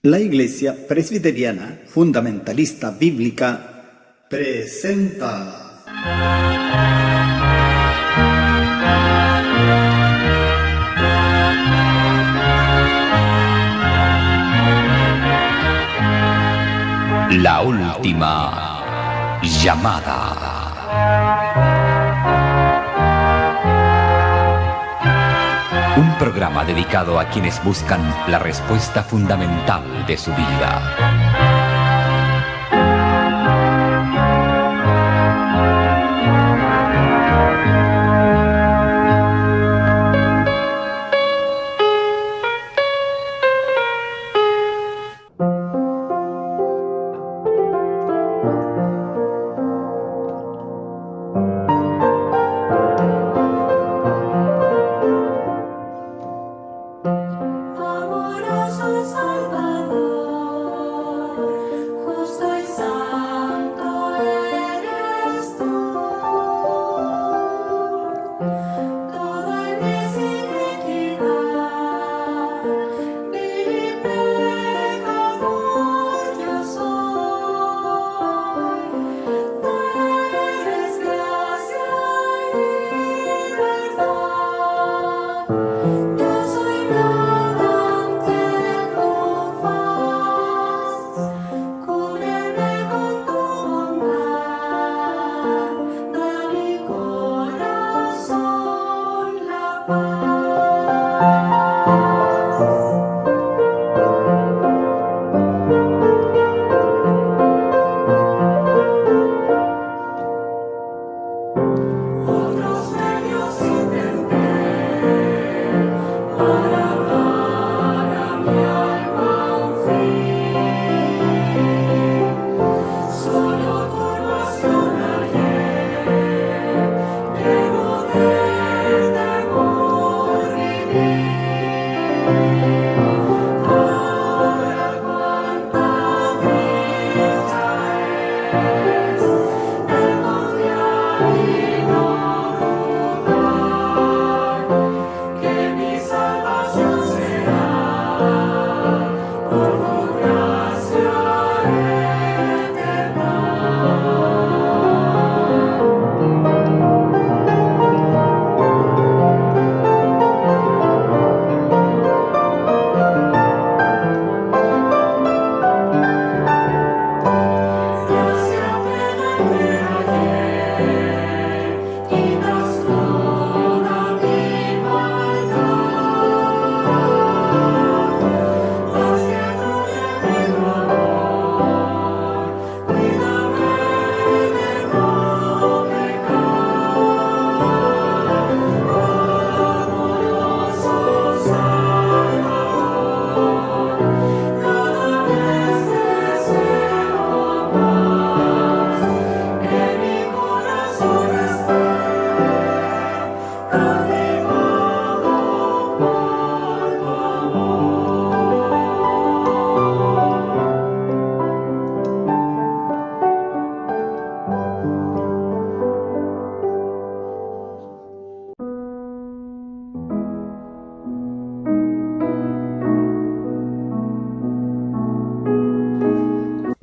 La Iglesia Presbiteriana Fundamentalista Bíblica presenta La última llamada. Un programa dedicado a quienes buscan la respuesta fundamental de su vida.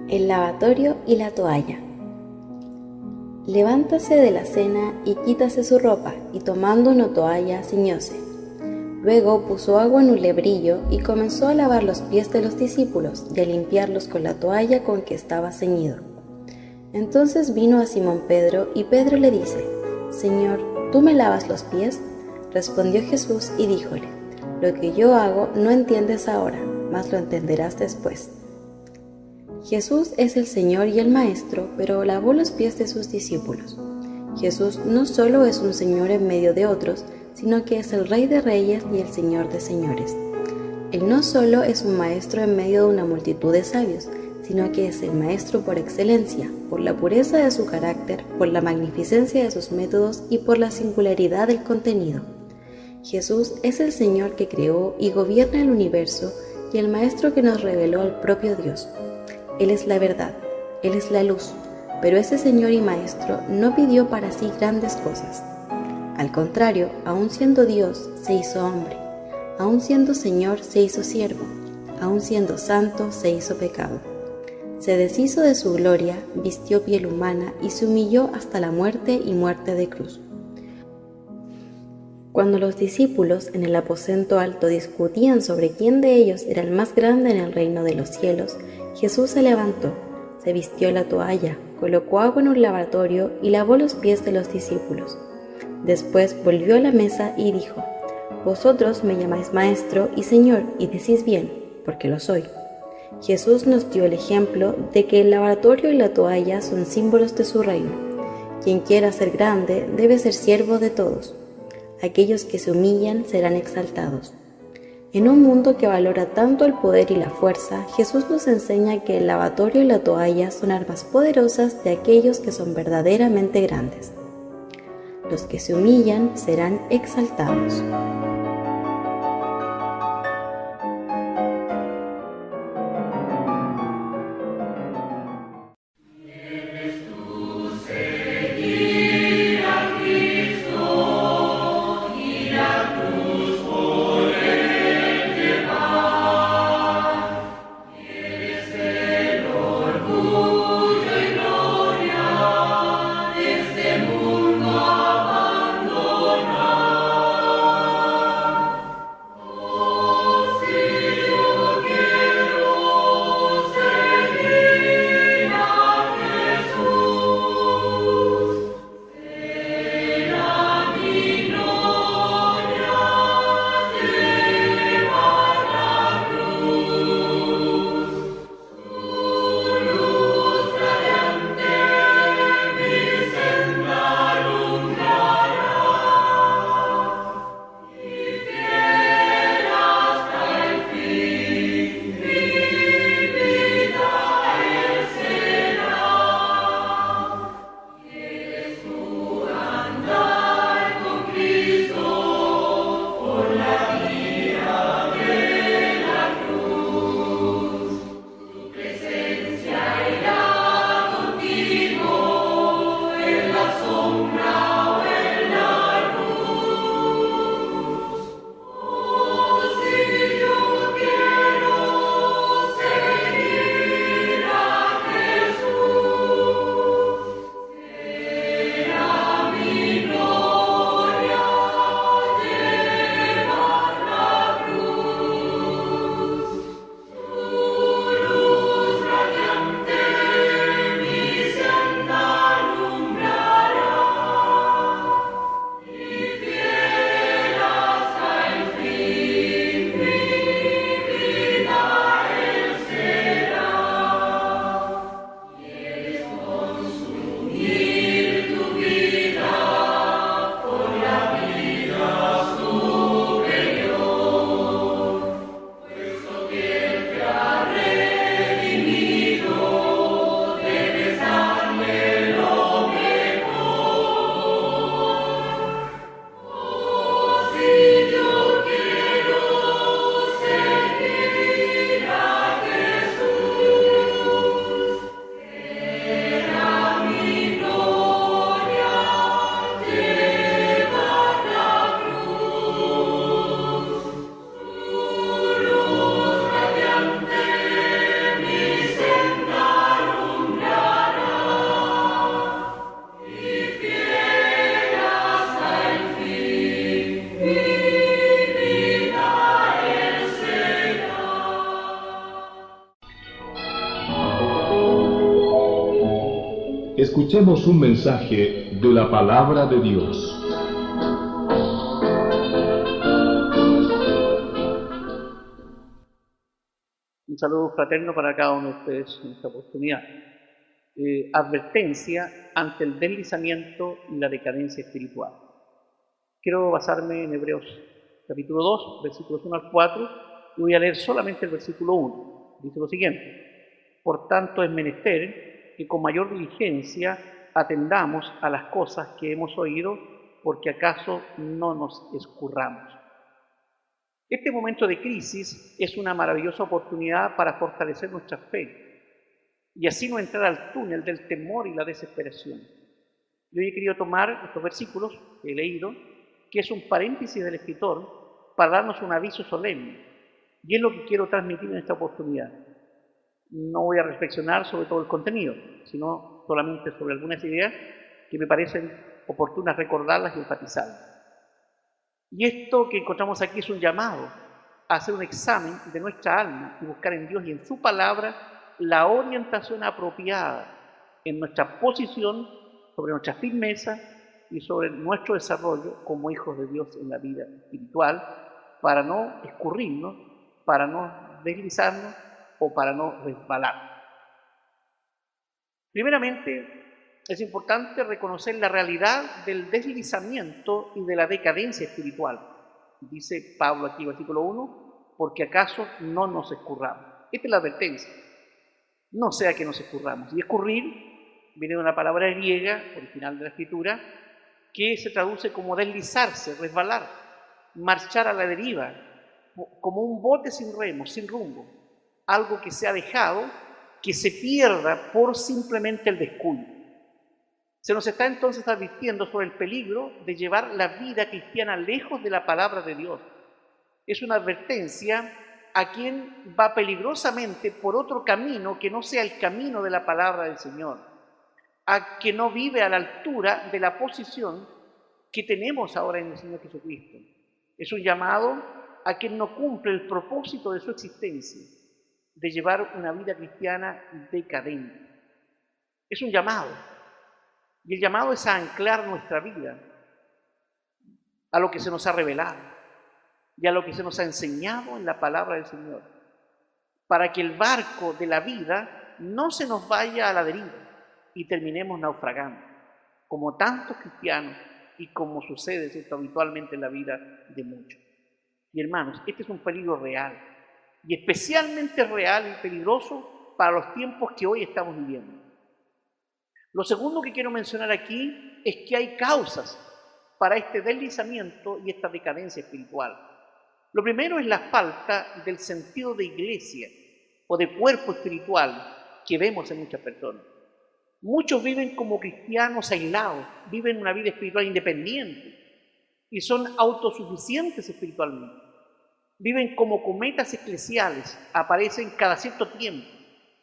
El lavatorio y la toalla. Levántase de la cena y quítase su ropa, y tomando una toalla ciñóse. Luego puso agua en un lebrillo y comenzó a lavar los pies de los discípulos y a limpiarlos con la toalla con que estaba ceñido. Entonces vino a Simón Pedro y Pedro le dice: «Señor, ¿tú me lavas los pies?». Respondió Jesús y díjole: «Lo que yo hago no entiendes ahora, mas lo entenderás después». Jesús es el Señor y el Maestro, pero lavó los pies de sus discípulos. Jesús no solo es un Señor en medio de otros, sino que es el Rey de Reyes y el Señor de Señores. Él no solo es un Maestro en medio de una multitud de sabios, sino que es el Maestro por excelencia, por la pureza de su carácter, por la magnificencia de sus métodos y por la singularidad del contenido. Jesús es el Señor que creó y gobierna el universo y el Maestro que nos reveló al propio Dios. Él es la verdad, Él es la luz, pero ese Señor y Maestro no pidió para sí grandes cosas. Al contrario, aun siendo Dios, se hizo hombre, aun siendo Señor, se hizo siervo, aun siendo santo, se hizo pecado. Se deshizo de su gloria, vistió piel humana y se humilló hasta la muerte y muerte de cruz. Cuando los discípulos en el aposento alto discutían sobre quién de ellos era el más grande en el reino de los cielos, Jesús se levantó, se vistió la toalla, colocó agua en un lavatorio y lavó los pies de los discípulos. Después volvió a la mesa y dijo: «Vosotros me llamáis Maestro y Señor, y decís bien, porque lo soy». Jesús nos dio el ejemplo de que el lavatorio y la toalla son símbolos de su reino. Quien quiera ser grande debe ser siervo de todos. Aquellos que se humillan serán exaltados. En un mundo que valora tanto el poder y la fuerza, Jesús nos enseña que el lavatorio y la toalla son armas poderosas de aquellos que son verdaderamente grandes. Los que se humillan serán exaltados. Escuchemos un mensaje de la Palabra de Dios. Un saludo fraterno para cada uno de ustedes en esta oportunidad. Advertencia ante el deslizamiento y la decadencia espiritual. Quiero basarme en Hebreos capítulo 2, versículos 1 al 4, y voy a leer solamente el versículo 1. Dice lo siguiente: Por tanto es menester que con mayor diligencia atendamos a las cosas que hemos oído, porque acaso no nos escurramos. Este momento de crisis es una maravillosa oportunidad para fortalecer nuestra fe y así no entrar al túnel del temor y la desesperación. Yo he querido tomar estos versículos que he leído, que es un paréntesis del escritor, para darnos un aviso solemne. Y es lo que quiero transmitir en esta oportunidad. No voy a reflexionar sobre todo el contenido, sino solamente sobre algunas ideas que me parecen oportunas recordarlas y enfatizarlas. Y esto que encontramos aquí es un llamado a hacer un examen de nuestra alma y buscar en Dios y en su palabra la orientación apropiada en nuestra posición, sobre nuestra firmeza y sobre nuestro desarrollo como hijos de Dios en la vida espiritual, para no escurrirnos, para no deslizarnos o para no resbalar. Primeramente, es importante reconocer la realidad del deslizamiento y de la decadencia espiritual. Dice Pablo aquí, versículo 1, porque acaso no nos escurramos. Esta es la advertencia. No sea que nos escurramos. Y escurrir viene de una palabra griega, original de la Escritura, que se traduce como deslizarse, resbalar, marchar a la deriva, como un bote sin remo, sin rumbo. Algo que se ha dejado, que se pierda por simplemente el descuido. Se nos está entonces advirtiendo sobre el peligro de llevar la vida cristiana lejos de la palabra de Dios. Es una advertencia a quien va peligrosamente por otro camino que no sea el camino de la palabra del Señor, a que no vive a la altura de la posición que tenemos ahora en el Señor Jesucristo. Es un llamado a quien no cumple el propósito de su existencia, de llevar una vida cristiana decadente. Es un llamado. Y el llamado es a anclar nuestra vida a lo que se nos ha revelado y a lo que se nos ha enseñado en la palabra del Señor, para que el barco de la vida no se nos vaya a la deriva y terminemos naufragando, como tantos cristianos y como sucede ¿cierto? Habitualmente en la vida de muchos. Y hermanos, este es un peligro real, y especialmente real y peligroso para los tiempos que hoy estamos viviendo. Lo segundo que quiero mencionar aquí es que hay causas para este deslizamiento y esta decadencia espiritual. Lo primero es la falta del sentido de iglesia o de cuerpo espiritual que vemos en muchas personas. Muchos viven como cristianos aislados, viven una vida espiritual independiente y son autosuficientes espiritualmente. Viven como cometas eclesiales, aparecen cada cierto tiempo,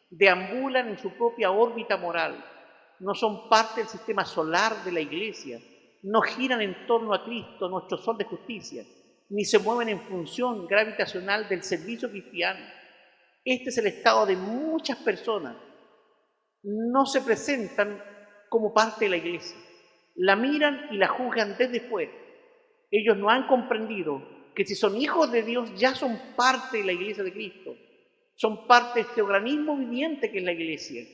deambulan en su propia órbita moral. No son parte del sistema solar de la Iglesia, no giran en torno a Cristo, nuestro sol de justicia, ni se mueven en función gravitacional del servicio cristiano. Este es el estado de muchas personas. No se presentan como parte de la Iglesia, la miran y la juzgan desde fuera. Ellos no han comprendido que si son hijos de Dios ya son parte de la Iglesia de Cristo, son parte de este organismo viviente que es la Iglesia,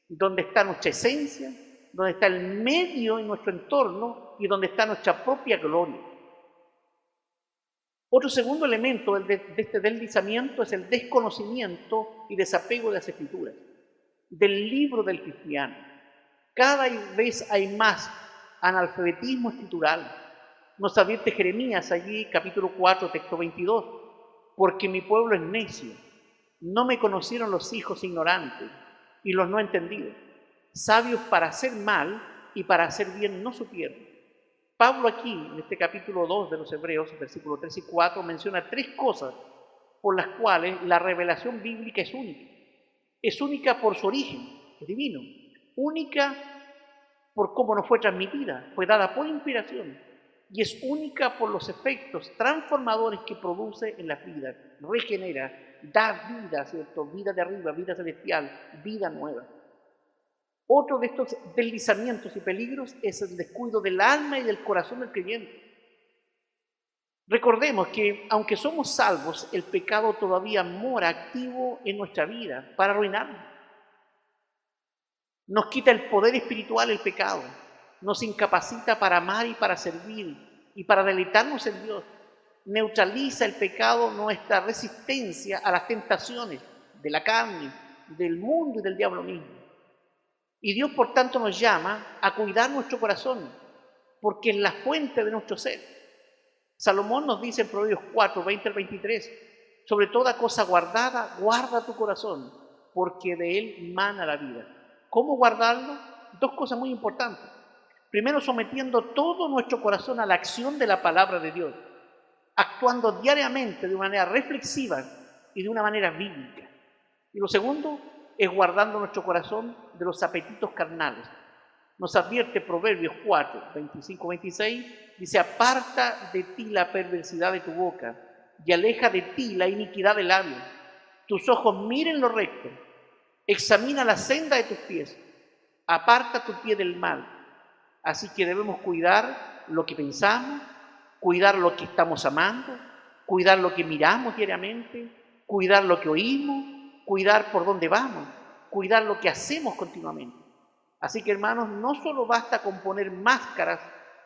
donde está nuestra esencia, donde está el medio en nuestro entorno y donde está nuestra propia gloria. Otro segundo elemento de este deslizamiento es el desconocimiento y desapego de las Escrituras, del libro del cristiano. Cada vez hay más analfabetismo escritural. Nos advierte Jeremías allí, capítulo 4, texto 22, porque mi pueblo es necio, no me conocieron los hijos ignorantes y los no entendidos, sabios para hacer mal y para hacer bien no supieron. Pablo aquí, en este capítulo 2 de los Hebreos, versículos 3 y 4, menciona tres cosas por las cuales la revelación bíblica es única. Es única por su origen, es divino. Única por cómo nos fue transmitida, fue dada por inspiración. Y es única por los efectos transformadores que produce en la vida. Regenera, da vida, ¿cierto? Vida de arriba, vida celestial, vida nueva. Otro de estos deslizamientos y peligros es el descuido del alma y del corazón del creyente. Recordemos que, aunque somos salvos, el pecado todavía mora activo en nuestra vida para arruinarnos. Nos quita el poder espiritual el pecado, nos incapacita para amar y para servir y para deleitarnos en Dios. Neutraliza el pecado nuestra resistencia a las tentaciones de la carne, del mundo y del diablo mismo. Y Dios, por tanto, nos llama a cuidar nuestro corazón, porque es la fuente de nuestro ser. Salomón nos dice en Proverbios 4, 20 al 23, sobre toda cosa guardada, guarda tu corazón, porque de él mana la vida. ¿Cómo guardarlo? Dos cosas muy importantes. Primero, sometiendo todo nuestro corazón a la acción de la palabra de Dios, actuando diariamente de manera reflexiva y de una manera bíblica. Y lo segundo es guardando nuestro corazón de los apetitos carnales. Nos advierte Proverbios 4, 25-26, dice: aparta de ti la perversidad de tu boca y aleja de ti la iniquidad de labios. Tus ojos miren lo recto, examina la senda de tus pies, aparta tu pie del mal. Así que debemos cuidar lo que pensamos, cuidar lo que estamos amando, cuidar lo que miramos diariamente, cuidar lo que oímos, cuidar por dónde vamos, cuidar lo que hacemos continuamente. Así que, hermanos, no solo basta con poner máscaras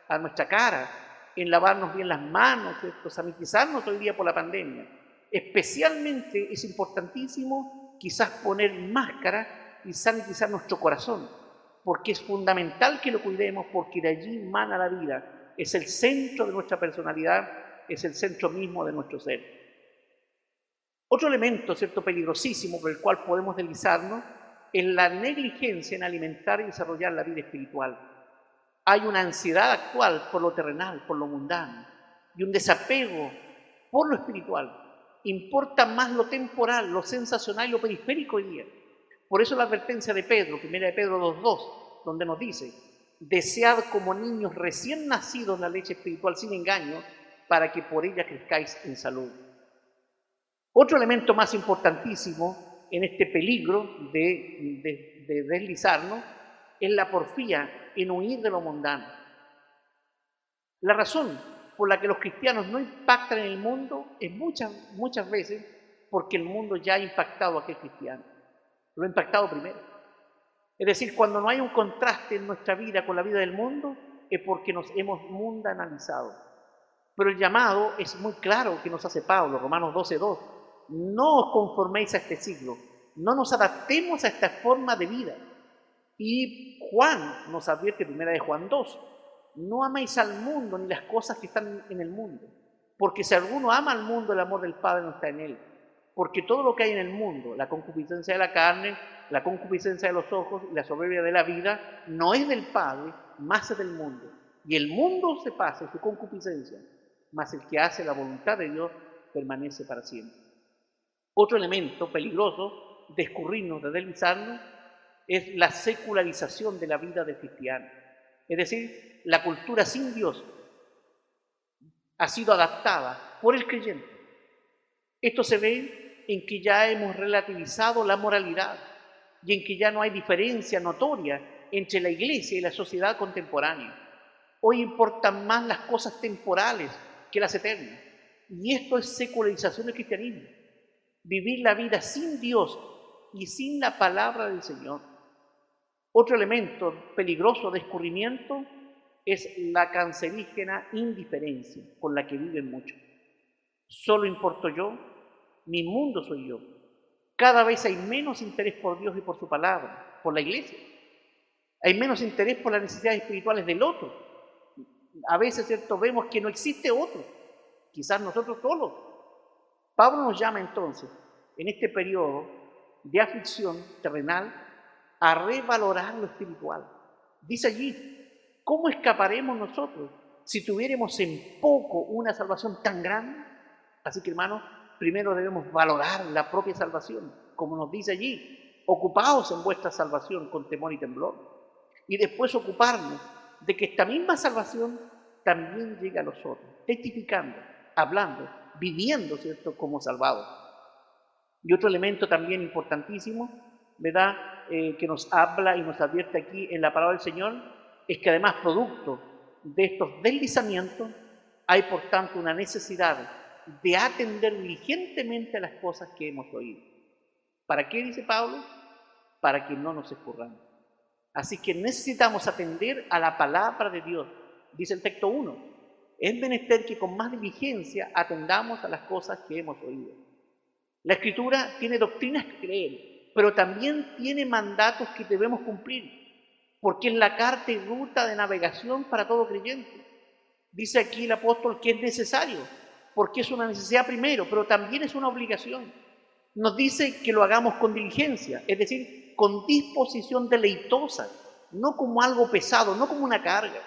a nuestra cara, en lavarnos bien las manos, sanitizarnos hoy día por la pandemia. Especialmente es importantísimo quizás poner máscara y sanitizar nuestro corazón, porque es fundamental que lo cuidemos, porque de allí mana la vida. Es el centro de nuestra personalidad, es el centro mismo de nuestro ser. Otro elemento, ¿cierto?, peligrosísimo por el cual podemos deslizarnos es la negligencia en alimentar y desarrollar la vida espiritual. Hay una ansiedad actual por lo terrenal, por lo mundano, y un desapego por lo espiritual. Importa más lo temporal, lo sensacional y lo periférico hoy día. Por eso la advertencia de Pedro, 1 de Pedro 2:2, donde nos dice: desead como niños recién nacidos la leche espiritual sin engaño, para que por ella crezcáis en salud. Otro elemento más importantísimo en este peligro de deslizarnos es la porfía en huir de lo mundano. La razón por la que los cristianos no impactan en el mundo es muchas veces porque el mundo ya ha impactado a aquel cristiano. Lo ha impactado primero. Es decir, cuando no hay un contraste en nuestra vida con la vida del mundo, es porque nos hemos mundanalizado. Pero el llamado es muy claro que nos hace Pablo, Romanos 12:2. No os conforméis a este siglo, no nos adaptemos a esta forma de vida. Y Juan nos advierte, 1 de Juan 2, no améis al mundo ni las cosas que están en el mundo, porque si alguno ama al mundo, el amor del Padre no está en él. Porque todo lo que hay en el mundo, la concupiscencia de la carne, la concupiscencia de los ojos y la soberbia de la vida, no es del Padre, más es del mundo. Y el mundo se pasa, su concupiscencia, mas el que hace la voluntad de Dios permanece para siempre. Otro elemento peligroso de escurrirnos, de deslizarnos, es la secularización de la vida del cristiano. Es decir, la cultura sin Dios ha sido adaptada por el creyente. Esto se ve en que ya hemos relativizado la moralidad y en que ya no hay diferencia notoria entre la iglesia y la sociedad contemporánea. Hoy importan más las cosas temporales que las eternas. Y esto es secularización del cristianismo. Vivir la vida sin Dios y sin la palabra del Señor. Otro elemento peligroso de escurrimiento es la cancerígena indiferencia con la que viven muchos. Solo importo yo, mi mundo soy yo. Cada vez hay menos interés por Dios y por su palabra, por la iglesia. Hay menos interés por las necesidades espirituales del otro. A veces, ¿cierto?, vemos que no existe otro, quizás nosotros solos. Pablo nos llama entonces, en este periodo de aflicción terrenal, a revalorar lo espiritual. Dice allí, ¿cómo escaparemos nosotros si tuviéramos en poco una salvación tan grande? Así que, hermanos, primero debemos valorar la propia salvación, como nos dice allí, ocupaos en vuestra salvación con temor y temblor. Y después ocuparnos de que esta misma salvación también llegue a los otros, testificando, hablando, viviendo, ¿cierto?, como salvados. Y otro elemento también importantísimo, ¿verdad?, que nos habla y nos advierte aquí en la palabra del Señor, es que además producto de estos deslizamientos hay por tanto una necesidad de atender diligentemente a las cosas que hemos oído. ¿Para qué, dice Pablo? Para que no nos escurramos. Así que necesitamos atender a la palabra de Dios. Dice el texto 1, es menester que con más diligencia atendamos a las cosas que hemos oído. La Escritura tiene doctrinas que creer, pero también tiene mandatos que debemos cumplir, porque es la carta y ruta de navegación para todo creyente. Dice aquí el apóstol que es necesario, porque es una necesidad primero, pero también es una obligación. Nos dice que lo hagamos con diligencia, es decir, con disposición deleitosa, no como algo pesado, no como una carga.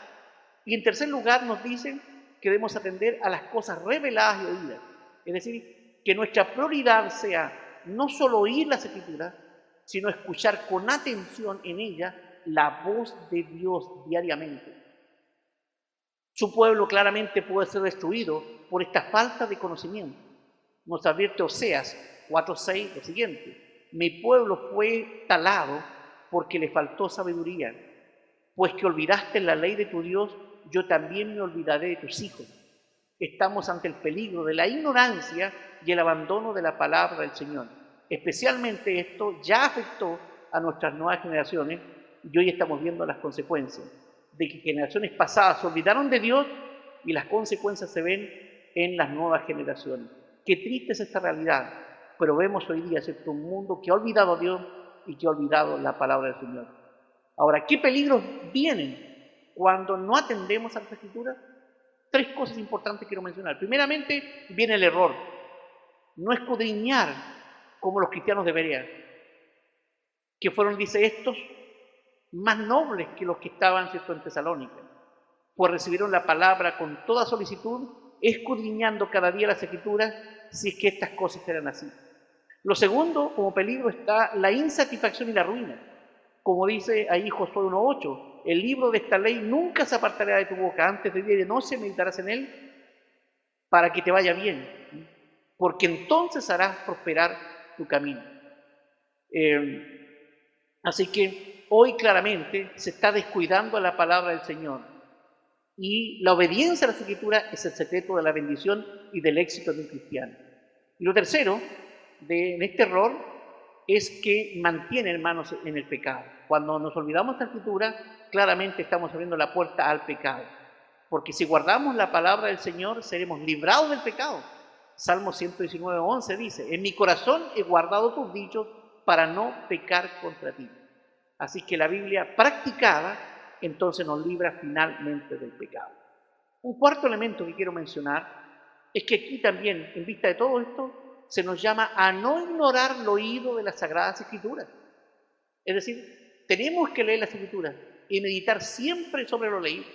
Y en tercer lugar nos dice que debemos atender a las cosas reveladas y oídas, es decir, que nuestra prioridad sea no solo oír las Escrituras, sino escuchar con atención en ellas la voz de Dios diariamente. Su pueblo claramente puede ser destruido por esta falta de conocimiento. Nos advierte Oseas 4:6 lo siguiente: mi pueblo fue talado porque le faltó sabiduría, pues que olvidaste la ley de tu Dios, yo también me olvidaré de tus hijos. Estamos ante el peligro de la ignorancia y el abandono de la palabra del Señor. Especialmente esto ya afectó a nuestras nuevas generaciones y hoy estamos viendo las consecuencias de que generaciones pasadas se olvidaron de Dios y las consecuencias se ven en las nuevas generaciones. Qué triste es esta realidad, pero vemos hoy día, ¿cierto?, un mundo que ha olvidado a Dios y que ha olvidado la palabra del Señor. Ahora, ¿qué peligros vienen cuando no atendemos a la Escritura? 3 cosas importantes quiero mencionar. Primeramente, viene el error. No escudriñar como los cristianos deberían, que fueron, dice, estos más nobles que los que estaban, ¿cierto?, en Tesalónica, pues recibieron la palabra con toda solicitud, escudriñando cada día las Escrituras, si es que estas cosas eran así. Lo segundo, como peligro, está la insatisfacción y la ruina. Como dice ahí Josué 1:8, el libro de esta ley nunca se apartará de tu boca, antes de día y de noche meditarás en él, para que te vaya bien, porque entonces harás prosperar tu camino. Así que hoy claramente se está descuidando la palabra del Señor, y la obediencia a las Escrituras es el secreto de la bendición y del éxito de un cristiano. Y lo tercero de este error es que mantiene, hermanos, en el pecado. Cuando nos olvidamos de la Escritura, claramente estamos abriendo la puerta al pecado, porque si guardamos la palabra del Señor, seremos librados del pecado. Salmo 119:11 dice: en mi corazón he guardado tus dichos para no pecar contra ti. Así que la Biblia practicada entonces nos libra finalmente del pecado. Un cuarto elemento que quiero mencionar es que aquí también, en vista de todo esto, se nos llama a no ignorar lo oído de las Sagradas Escrituras. Es decir, tenemos que leer las Escrituras y meditar siempre sobre lo leído.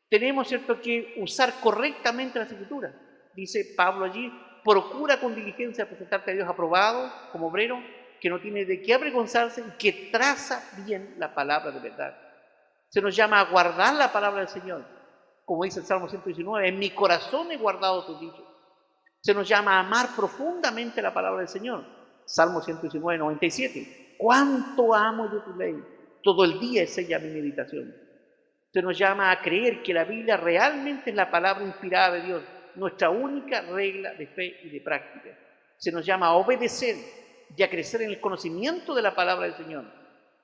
Tenemos, ¿cierto?, que usar correctamente las Escrituras. Dice Pablo allí: procura con diligencia presentarte a Dios aprobado, como obrero, que no tiene de qué avergonzarse y que traza bien la palabra de verdad. Se nos llama a guardar la palabra del Señor, como dice el Salmo 119, en mi corazón he guardado tus dichos. Se nos llama a amar profundamente la palabra del Señor, Salmo 119:97, cuánto amo yo tu ley, todo el día es ella mi meditación. Se nos llama a creer que la Biblia realmente es la palabra inspirada de Dios, nuestra única regla de fe y de práctica. Se nos llama a obedecer y a crecer en el conocimiento de la palabra del Señor.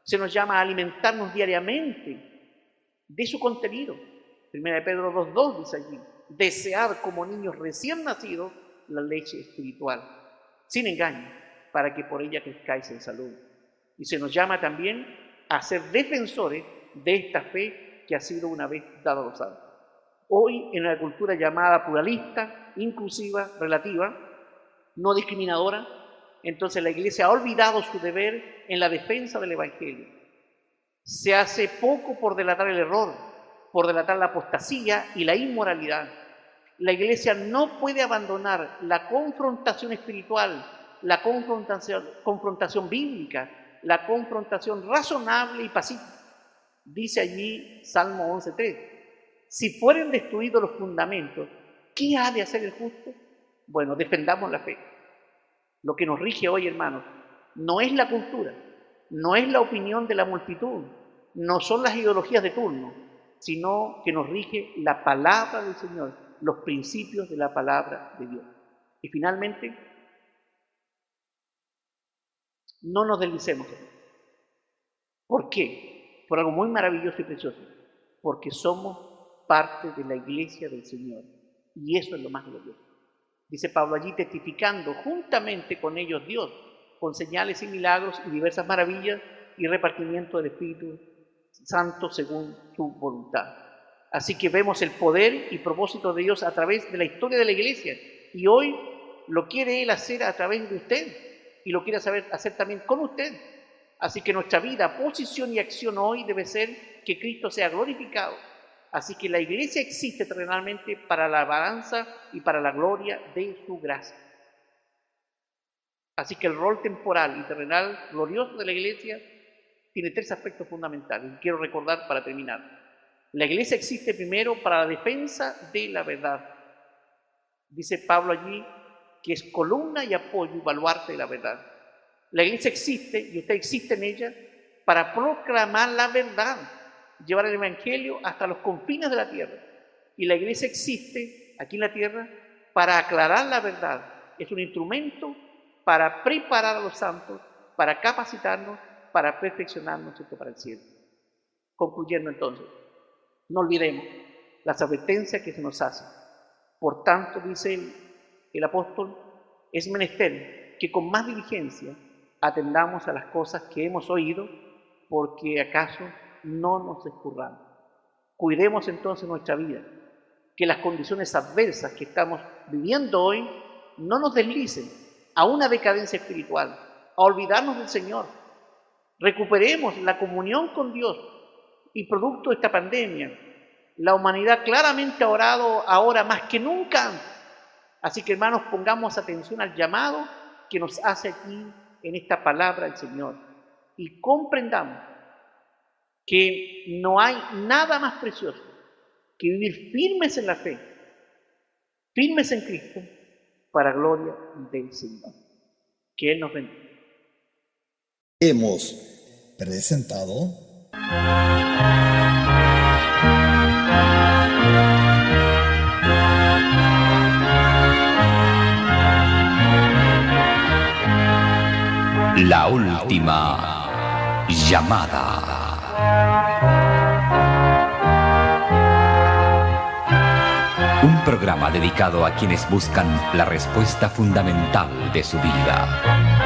Se nos llama a alimentarnos diariamente de su contenido. 1 Pedro 2:2 dice allí: desead como niños recién nacidos la leche espiritual, sin engaño, para que por ella crezcáis en salud. Y se nos llama también a ser defensores de esta fe que ha sido una vez dada a los santos. Hoy, en la cultura llamada pluralista, inclusiva, relativa, no discriminadora, entonces la Iglesia ha olvidado su deber en la defensa del Evangelio. Se hace poco por delatar el error, por delatar la apostasía y la inmoralidad. La Iglesia no puede abandonar la confrontación espiritual, la confrontación bíblica, la confrontación razonable y pacífica. Dice allí Salmo 11:3, si fueren destruidos los fundamentos, ¿qué ha de hacer el justo? Bueno, defendamos la fe. Lo que nos rige hoy, hermanos, no es la cultura, no es la opinión de la multitud, no son las ideologías de turno, sino que nos rige la palabra del Señor, los principios de la palabra de Dios. Y finalmente, no nos deslicemos. ¿Por qué? Por algo muy maravilloso y precioso. Porque somos parte de la iglesia del Señor. Y eso es lo más glorioso. Dice Pablo allí, testificando juntamente con ellos Dios, con señales y milagros y diversas maravillas y repartimiento del Espíritu Santo según su voluntad. Así que vemos el poder y propósito de Dios a través de la historia de la iglesia. Y hoy lo quiere Él hacer a través de usted. Y lo quiere hacer también con usted. Así que nuestra vida, posición y acción hoy debe ser que Cristo sea glorificado. Así que la iglesia existe terrenalmente para la alabanza y para la gloria de su gracia. Así que el rol temporal y terrenal glorioso de la Iglesia tiene tres aspectos fundamentales que quiero recordar para terminar. La Iglesia existe primero para la defensa de la verdad. Dice Pablo allí que es columna y apoyo y baluarte de la verdad. La Iglesia existe, y usted existe en ella, para proclamar la verdad, llevar el Evangelio hasta los confines de la tierra. Y la Iglesia existe aquí en la tierra para aclarar la verdad. Es un instrumento para preparar a los santos, para capacitarnos, para perfeccionarnos, ¿cierto?, para el cielo. Concluyendo entonces, no olvidemos las advertencias que se nos hacen. Por tanto, dice el apóstol, es menester que con más diligencia atendamos a las cosas que hemos oído, porque acaso no nos escurramos. Cuidemos entonces nuestra vida, que las condiciones adversas que estamos viviendo hoy no nos deslicen a una decadencia espiritual, a olvidarnos del Señor. Recuperemos la comunión con Dios y producto de esta pandemia, la humanidad claramente ha orado ahora más que nunca antes. Así que, hermanos, pongamos atención al llamado que nos hace aquí en esta palabra el Señor y comprendamos que no hay nada más precioso que vivir firmes en la fe, firmes en Cristo, para gloria del Señor. Que Él nos bendiga. Hemos presentado La última llamada. Un programa dedicado a quienes buscan la respuesta fundamental de su vida.